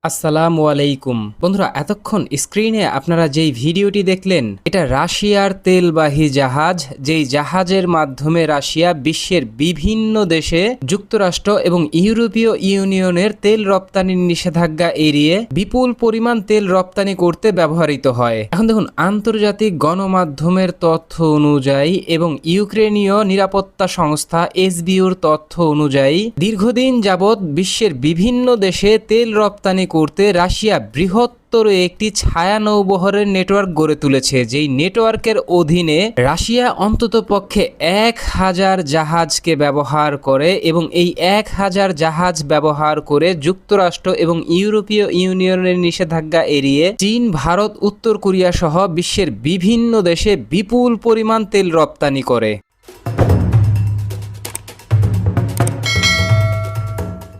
আসসালামু আলাইকুম বন্ধুরা, এতক্ষণ স্ক্রিনে আপনারা যেই ভিডিওটি দেখলেন এটা রাশিয়ার তেলবাহী জাহাজ, যেই জাহাজের মাধ্যমে রাশিয়া বিশ্বের বিভিন্ন দেশে যুক্তরাষ্ট্র এবং ইউরোপীয় ইউনিয়নের তেল রপ্তানির নিষেধাজ্ঞা এড়িয়ে বিপুল পরিমাণ তেল রপ্তানি করতে ব্যবহৃত হয়। এখন দেখুন, আন্তর্জাতিক গণমাধ্যমের তথ্য অনুযায়ী এবং ইউক্রেনীয় নিরাপত্তা সংস্থা এসবিউর তথ্য অনুযায়ী দীর্ঘদিন যাবৎ বিশ্বের বিভিন্ন দেশে তেল রপ্তানি করতে রাশিয়া বৃহত্তর একটি ছায়া নৌবহরের নেটওয়ার্ক গড়ে তুলেছে। যেই নেটওয়ার্কের অধীনে রাশিয়া অন্ততপক্ষে 1000 জাহাজকে ব্যবহার করে এবং এই 1000 জাহাজ ব্যবহার করে যুক্তরাষ্ট্র এবং ইউরোপীয় ইউনিয়নের নিষেধাজ্ঞা এড়িয়ে চীন, ভারত, উত্তর কোরিয়া সহ বিশ্বের বিভিন্ন দেশে বিপুল পরিমাণ তেল রপ্তানি করে।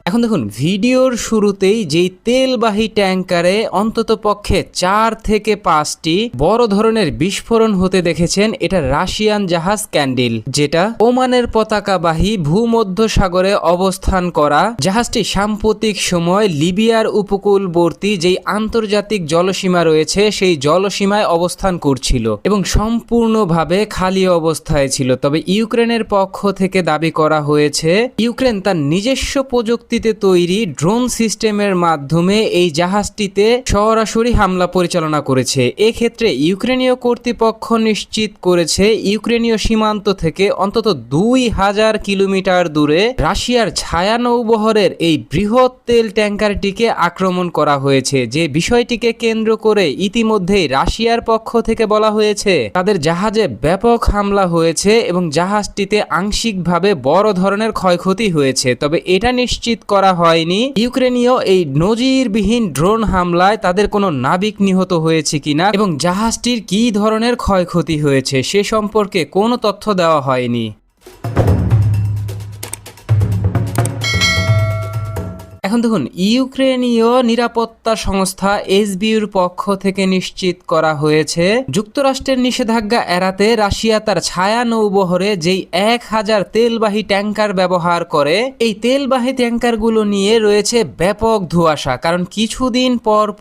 এখন দেখুন, ভিডিওর শুরুতেই যেই তেলবাহী ট্যাঙ্কারে অন্ততপক্ষে 4 থেকে 5টি বড় ধরনের বিস্ফোরণ হতে দেখেছেন, এটা রাশিয়ান জাহাজ ক্যান্ডিল, যেটা ওমানের পতাকাবাহী ভূমধ্য সাগরে অবস্থান করা। জাহাজটি সাম্প্রতিক সময় লিবিয়ার উপকূলবর্তী যেই আন্তর্জাতিক জলসীমা রয়েছে সেই জলসীমায় অবস্থান করছিল এবং সম্পূর্ণভাবে খালি অবস্থায় ছিল। তবে ইউক্রেনের পক্ষ থেকে দাবি করা হয়েছে ইউক্রেন তার নিজস্ব প্রযুক্তিতে তৈরি ড্রোন সিস্টেমের মাধ্যমে এই জাহাজটিতে সরাসরি হামলা পরিচালনা করেছে। এক্ষেত্রে ইউক্রেনীয় কর্তৃপক্ষ নিশ্চিত করেছে ইউক্রেনীয় সীমান্ত থেকে অন্তত 2000 কিলোমিটার দূরে রাশিয়ার ছায়া নৌবহরের এই বৃহৎ তেল ট্যাঙ্কারটিকে আক্রমণ করা হয়েছে। যে বিষয়টিকে কেন্দ্র করে ইতিমধ্যেই রাশিয়ার পক্ষ থেকে বলা হয়েছে তাদের জাহাজে ব্যাপক হামলা হয়েছে এবং জাহাজটিতে আংশিকভাবে বড় ধরনের ক্ষয়ক্ষতি হয়েছে। তবে এটা নিশ্চিত করা হয়নি ইউক্রেনীয় এই নজিরবিহীন ড্রোন হামলায় তাদের কোনো নাবিক নিহত হয়েছে কিনা এবং জাহাজটির কী ধরনের ক্ষয়ক্ষতি হয়েছে সে সম্পর্কে কোনো তথ্য দেওয়া হয়নি। এখন দেখুন, ইউক্রেনীয় নিরাপত্তা সংস্থা এসবিউর পক্ষ থেকে নিশ্চিত করা হয়েছে যুক্তরাষ্ট্রের নিষেধাজ্ঞা এড়াতে রাশিয়া তার ছায়া নৌবহরে যেই 1000 তেলবাহী ট্যাঙ্কার ব্যবহার করে, এই তেলবাহী ট্যাঙ্কারগুলো নিয়ে রয়েছে ব্যাপক ধোঁয়াশা। কারণ কিছুদিন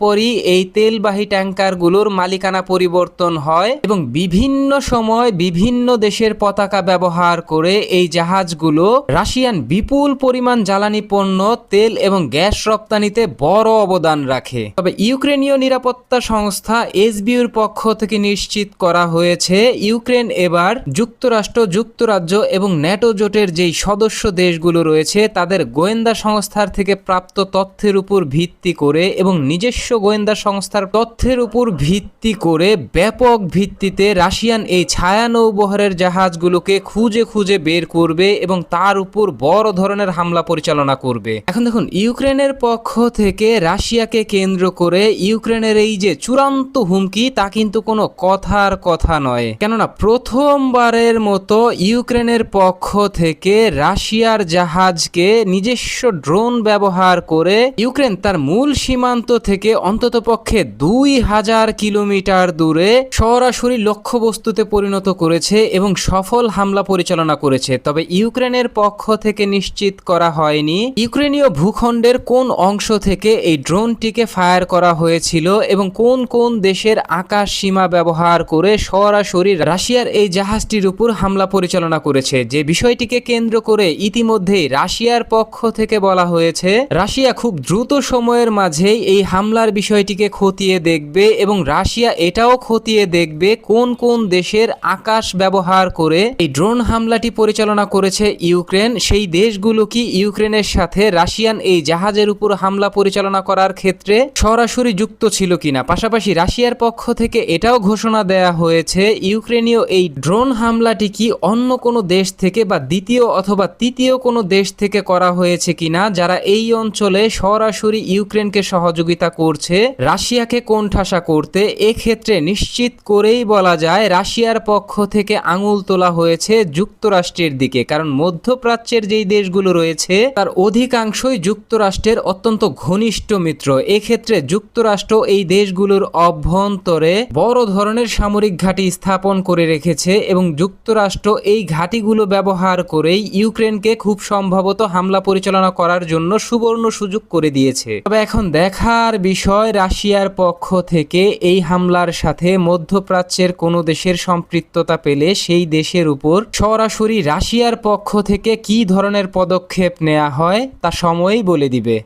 পরই এই তেলবাহী ট্যাঙ্কারগুলোর মালিকানা পরিবর্তন হয় এবং বিভিন্ন সময় বিভিন্ন দেশের পতাকা ব্যবহার করে এই জাহাজগুলো রাশিয়ান বিপুল পরিমাণ জ্বালানি পণ্য, তেল এবং গ্যাস রপ্তানিতে বড় অবদান রাখে। তবে ইউক্রেনীয় নিরাপত্তা সংস্থা এসবিউর পক্ষ থেকে নিশ্চিত করা হয়েছে ইউক্রেন এবার যুক্তরাষ্ট্র, যুক্তরাজ্য এবং ন্যাটো জোটের যেই সদস্য দেশগুলো রয়েছে তাদের গোয়েন্দা সংস্থার থেকে প্রাপ্ত তথ্যের উপর ভিত্তি করে এবং নিজস্ব গোয়েন্দা সংস্থার তথ্যের উপর ভিত্তি করে ব্যাপক ভিত্তিতে রাশিয়ান এই ছায়া নৌবহরের জাহাজগুলোকে খুঁজে খুঁজে বের করবে এবং তার উপর বড় ধরনের হামলা পরিচালনা করবে। এখন দেখুন, ইউক্রেনের পক্ষ থেকে রাশিয়াকে কেন্দ্র করে ইউক্রেনের এই যে চূড়ান্ত হুমকি তা কিন্তু কোনো কথার কথা নয়। কেননা প্রথমবারের মতো ইউক্রেনের পক্ষ থেকে রাশিয়ার জাহাজকে নিজস্ব ড্রোন ব্যবহার করে ইউক্রেন তার মূল সীমান্ত থেকে অন্ততপক্ষে 2000 কিলোমিটার দূরে সরাসরি লক্ষ্যবস্তুতে পরিণত করেছে এবং সফল হামলা পরিচালনা করেছে। তবে ইউক্রেনের পক্ষ থেকে নিশ্চিত করা হয়নি ইউক্রেনীয় ভূখণ্ডের কোন অংশ থেকে এই ড্রোনটিকে ফায়ার করা হয়েছিল এবং কোন কোন দেশের আকাশ সীমা ব্যবহার করে সরাসরি রাশিয়ার এই জাহাজটির উপর হামলা পরিচালনা করেছে। যে বিষয়টিকে কেন্দ্র করে ইতিমধ্যেই রাশিয়ার পক্ষ থেকে বলা হয়েছে রাশিয়া খুব দ্রুত সময়ের মাঝেই এই হামলার বিষয়টিকে খতিয়ে দেখবে এবং রাশিয়া এটাও খতিয়ে দেখবে কোন কোন দেশের আকাশ ব্যবহার করে এই ড্রোন হামলাটি পরিচালনা করেছে ইউক্রেন, সেই দেশগুলো কি ইউক্রেনের সাথে রাশিয়ান এই জাহাজের উপর হামলা পরিচালনা করার ক্ষেত্রে সরাসরি যুক্ত ছিল কিনা। পাশাপাশি রাশিয়ার পক্ষ থেকে এটাও ঘোষণা দেয়া হয়েছে ইউক্রেনীয় এই ড্রোন হামলাটি কি অন্য কোনো দেশ থেকে বা দ্বিতীয় অথবা তৃতীয় কোনো দেশ থেকে করা হয়েছে কিনা, যারা এই অঞ্চলে সরাসরি ইউক্রেনকে সহযোগিতা করছে রাশিয়াকে কোণঠাসা করতে। এক্ষেত্রে নিশ্চিত করেই বলা যায় রাশিয়ার পক্ষ থেকে আঙুল তোলা হয়েছে যুক্তরাষ্ট্রের দিকে। কারণ মধ্যপ্রাচ্যের যেই দেশগুলো রয়েছে তার অধিকাংশই যুক্তরাষ্ট্র যুক্তরাষ্ট্রের অত্যন্ত ঘনিষ্ঠ মিত্র। এক্ষেত্রে যুক্তরাষ্ট্র এই দেশগুলোর অভ্যন্তরে বড় ধরনের সামরিক ঘাঁটি স্থাপন করে রেখেছে এবং যুক্তরাষ্ট্র এই ঘাঁটিগুলো ব্যবহার করেই ইউক্রেনকে খুব সম্ভবত হামলা পরিচালনা করার জন্য সুবর্ণ সুযোগ করে দিয়েছে। তবে এখন দেখার বিষয় রাশিয়ার পক্ষ থেকে এই হামলার সাথে মধ্যপ্রাচ্যের কোনো দেশের সম্পৃক্ততা পেলে সেই দেশের উপর সরাসরি রাশিয়ার পক্ষ থেকে কী ধরনের পদক্ষেপ নেওয়া হয় তা সময়ই বলে দিবে।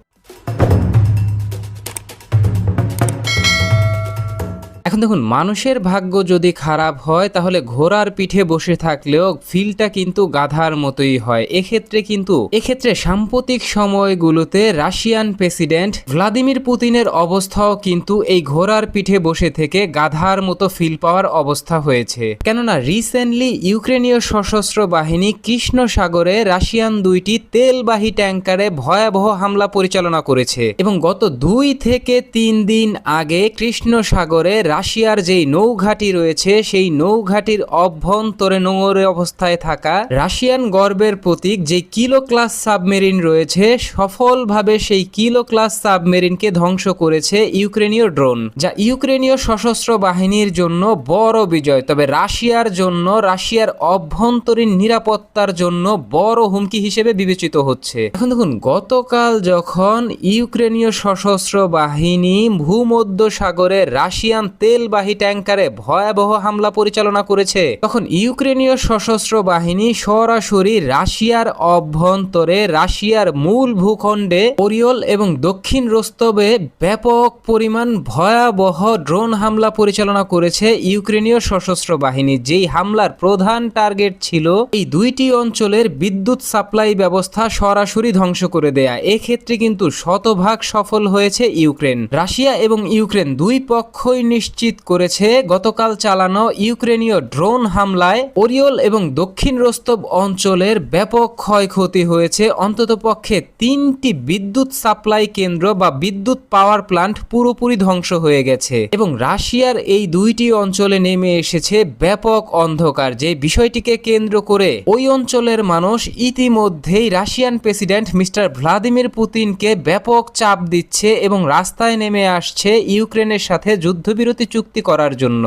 এখন দেখুন, মানুষের ভাগ্য যদি খারাপ হয় তাহলে ঘোড়ার পিঠে বসে থাকলেও ফিলটা কিন্তু গাধার মতোই হয়। এক্ষেত্রে সাম্প্রতিক সময়গুলোতে রাশিয়ান প্রেসিডেন্ট ভ্লাদিমির পুতিনের অবস্থাও কিন্তু এই ঘোড়ার পিঠে বসে থেকে গাধার মতো ফিল পাওয়ার অবস্থা হয়েছে। কেননা রিসেন্টলি ইউক্রেনীয় সশস্ত্র বাহিনী কৃষ্ণ সাগরে রাশিয়ান 2টি তেলবাহী ট্যাঙ্কারে ভয়াবহ হামলা পরিচালনা করেছে এবং গত 2 থেকে 3 দিন আগে কৃষ্ণ সাগরে রাশিয়ার যেই নৌঘাঁটি রয়েছে সেই নৌঘাঁটির অভ্যন্তরে নোঙরে অবস্থায় থাকা রাশিয়ান গর্বের প্রতীক যে কিলো ক্লাস সাবমেরিন রয়েছে, সফলভাবে সেই কিলো ক্লাস সাবমেরিনকে ধ্বংস করেছে ইউক্রেনীয় ড্রোন, যা ইউক্রেনীয় সশস্ত্র বাহিনীর জন্য বড় বিজয়। তবে রাশিয়ার জন্য, রাশিয়ার অভ্যন্তরীণ নিরাপত্তার জন্য বড় হুমকি হিসেবে বিবেচিত হচ্ছে। এখন দেখুন, গতকাল যখন ইউক্রেনীয় সশস্ত্র বাহিনী ভূমধ্য সাগরে রাশিয়ান তেলবাহী ট্যাঙ্কারে ভয়াবহ হামলা পরিচালনা করেছে, তখন ইউক্রেনীয় সশস্ত্র বাহিনী সরাসরি রাশিয়ার অভ্যন্তরে রাশিয়ার মূল ভূখণ্ডে ওরিওল এবং দক্ষিণ রোস্তবে ব্যাপক পরিমাণ ভয়াবহ ড্রোন হামলা পরিচালনা করেছে ইউক্রেনীয় সশস্ত্র বাহিনী। যেই হামলার প্রধান টার্গেট ছিল এই 2টি অঞ্চলের বিদ্যুৎ সাপ্লাই ব্যবস্থা সরাসরি ধ্বংস করে দেয়া। এক্ষেত্রে কিন্তু শতভাগ সফল হয়েছে ইউক্রেন। রাশিয়া এবং ইউক্রেন দুই পক্ষই নিশ্চিত করেছে গতকাল চালানো ইউক্রেনীয় ড্রোন হামলায় ওরিওল এবং দক্ষিণ রোস্তব অঞ্চলের ব্যাপক ক্ষয়ক্ষতি হয়েছে। অন্ততপক্ষে 3টি বিদ্যুৎ সাপ্লাই কেন্দ্র বা বিদ্যুৎ পাওয়ার প্ল্যান্ট পুরোপুরি ধ্বংস হয়ে গেছে এবং রাশিয়ার এই 2টি অঞ্চলে নেমে এসেছে ব্যাপক অন্ধকার। যে বিষয়টিকে কেন্দ্র করে ওই অঞ্চলের মানুষ ইতিমধ্যেই রাশিয়ান প্রেসিডেন্ট মিস্টার ভ্লাদিমির পুতিনকে ব্যাপক চাপ দিচ্ছে এবং রাস্তায় নেমে আসছে ইউক্রেনের সাথে যুদ্ধবিরতি চুক্তি করার জন্য।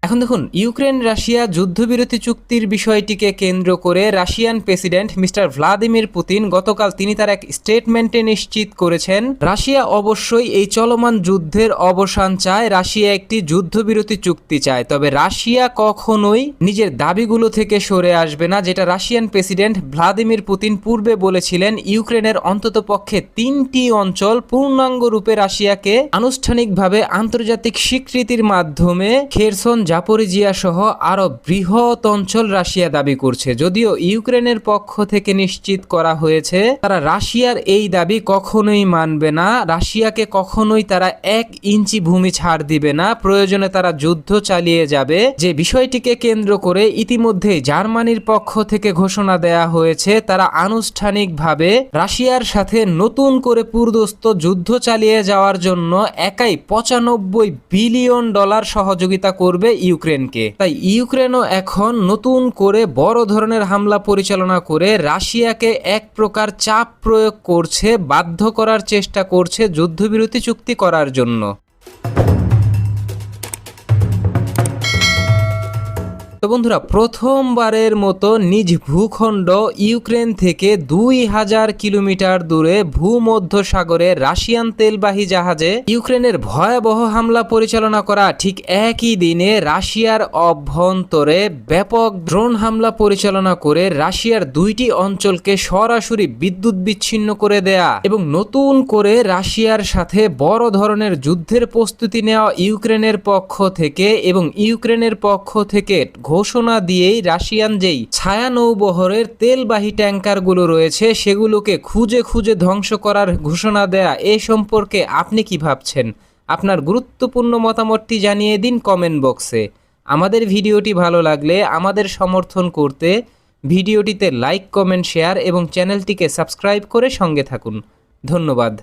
এখন দেখুন, ইউক্রেন রাশিয়া যুদ্ধবিরতি চুক্তির বিষয়টিকে কেন্দ্র করে Russian president mister Vladimir Putin গতকাল তিনি তার এক স্টেটমেন্টে নিশ্চিত করেছেন রাশিয়া অবশ্যই এই চলমান যুদ্ধের অবসান চায়, রাশিয়া একটি যুদ্ধবিরতি চুক্তি চায়। তবে রাশিয়া কখনোই নিজের দাবিগুলো থেকে সরে আসবে না, যেটা রাশিয়ান প্রেসিডেন্ট ভ্লাদিমির পুতিন পূর্বে বলেছিলেন। ইউক্রেনের অন্ততপক্ষে 3টি অঞ্চল পূর্ণাঙ্গ রূপে রাশিয়াকে আনুষ্ঠানিকভাবে আন্তর্জাতিক স্বীকৃতির মাধ্যমে খেরসন, জাপোরিজিয়া সহ আরো বৃহৎ অঞ্চল রাশিয়া দাবি করছে। যদিও ইউক্রেনের পক্ষ থেকে নিশ্চিত করা হয়েছে তারা রাশিয়ার এই দাবি কখনোই মানবে না, রাশিয়াকে কখনোই তারা 1 ইঞ্চি ভূমি ছাড় দিবে না, প্রয়োজনে তারা যুদ্ধ চালিয়ে যাবে। যে বিষয়টিকে কেন্দ্র করে ইতিমধ্যেই জার্মানির পক্ষ থেকে ঘোষণা দেয়া হয়েছে তারা আনুষ্ঠানিকভাবে রাশিয়ার সাথে নতুন করে পুরোদস্ত যুদ্ধ চালিয়ে যাওয়ার জন্য একাই $95 বিলিয়ন সহযোগিতা করবে ইউক্রেনকে। তাই ইউক্রেনও এখন নতুন করে বড় ধরনের হামলা পরিচালনা করে রাশিয়াকে এক প্রকার চাপ প্রয়োগ করছে, বাধ্য করার চেষ্টা করছে যুদ্ধবিরতি চুক্তি করার জন্য। তো বন্ধুরা, প্রথমবারের মতো নিজ ভূখণ্ড ইউক্রেন থেকে 2000 কিলোমিটার দূরে ভূমধ্য সাগরে রাশিয়ান তেলবাহী জাহাজে ইউক্রেনের ভয়াবহ হামলা পরিচালনা করা ঠিক একই দিনে রাশিয়ার অভ্যন্তরে ব্যাপক ড্রোন হামলা পরিচালনা করে রাশিয়ার 2টি অঞ্চলকে সরাসরি বিদ্যুৎ বিচ্ছিন্ন করে দেয়া এবং নতুন করে রাশিয়ার সাথে বড় ধরনের যুদ্ধের প্রস্তুতি নেওয়া ইউক্রেনের পক্ষ থেকে এবং ইউক্রেনের পক্ষ থেকে ঘোষণা দিয়েই রাশিয়ান যেই ছায়া নৌবহরের তেলবাহী ট্যাঙ্কারগুলো রয়েছে সেগুলোকে খুঁজে খুঁজে ধ্বংস করার ঘোষণা দেয়া। এ সম্পর্কে আপনি কি ভাবছেন? আপনার গুরুত্বপূর্ণ মতামতটি জানিয়ে দিন কমেন্ট বক্সে। আমাদের ভিডিওটি ভালো লাগলে আমাদের সমর্থন করতে ভিডিওটিতে লাইক, কমেন্ট, শেয়ার এবং চ্যানেলটিকে সাবস্ক্রাইব করে সঙ্গে থাকুন। ধন্যবাদ।